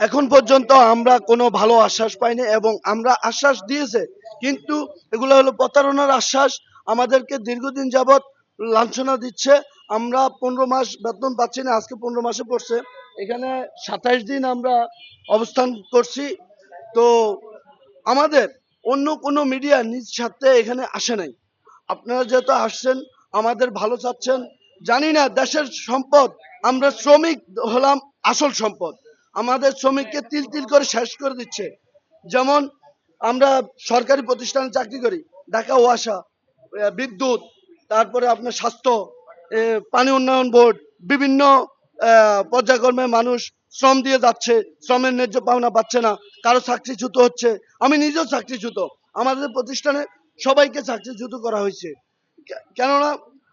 এখন পর্যন্ত আমরা কোনো ভালো আশ্বাস পাইনি, এবং আমরা আশ্বাস দিয়েছে কিন্তু এগুলো হলো প্রতারণার আশ্বাস। আমাদেরকে দীর্ঘদিন যাবৎ লাঞ্ছনা দিচ্ছে। আমরা 15 মাস বেতন পাচ্ছি না, আজকে 15 মাসে পড়ছে। এখানে 27 দিন আমরা অবস্থান করছি। তো আমাদের অন্য কোনো মিডিয়া নিজ স্বার্থে এখানে আসে নাই। আপনারা যেহেতু আসছেন, আমাদের ভালো চাচ্ছেন, জানি না দেশের সম্পদ, আমরা শ্রমিক হলাম আসল সম্পদ। আমাদের শ্রমিককে তিল তিল করে শেষ করে দিচ্ছে। যেমন আমরা সরকারি প্রতিষ্ঠানে চাকরি করি, ঢাকা ওয়াসা, বিদ্যুৎ, তারপরে আপনার স্বাস্থ্য, পানি উন্নয়ন বোর্ড, বিভিন্ন পর্যায়ক্রমে মানুষ শ্রম দিয়ে যাচ্ছে, শ্রমের ন্যায্য পাওনা পাচ্ছে না, কারো চাকরিচ্যুত হচ্ছে। আমি নিজেও চাকরিচ্যুত, আমাদের প্রতিষ্ঠানে সবাইকে চাকরিচ্যুত করা হয়েছে। কেননা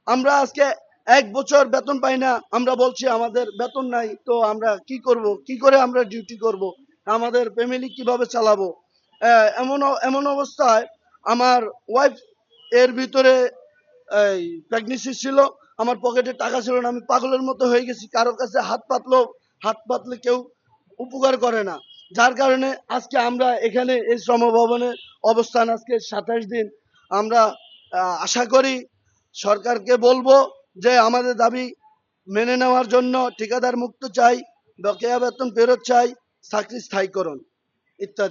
আমরা আজকে 1 বছর বেতন পাই না। আমরা বলছি আমাদের বেতন নাই, তো আমরা কি করব, কি করে আমরা ডিউটি করব, আমাদের ফ্যামিলি কিভাবে চালাবো। এমন এমন অবস্থায় আমার ওয়াইফ এর ভিতরে এই প্রেগনেন্সি ছিল, আমার পকেটে টাকা ছিল না, আমি পাগলের মতো হয়ে গেছি। কারোর কাছে হাত পাতলে কেউ উপকার করে না। যার কারণে আজকে আমরা এখানে এই শ্রমভবনে অবস্থান, আজকে 27 দিন। আমরা আশা করি সরকারকে বলবো যে আমাদের দাবি মেনে নেওয়ার জন্য, ঠিকাদার মুক্ত চাই, বকেয়া বেতন ফেরত চাই, চাকরি স্থায়ীকরণ ইত্যাদি।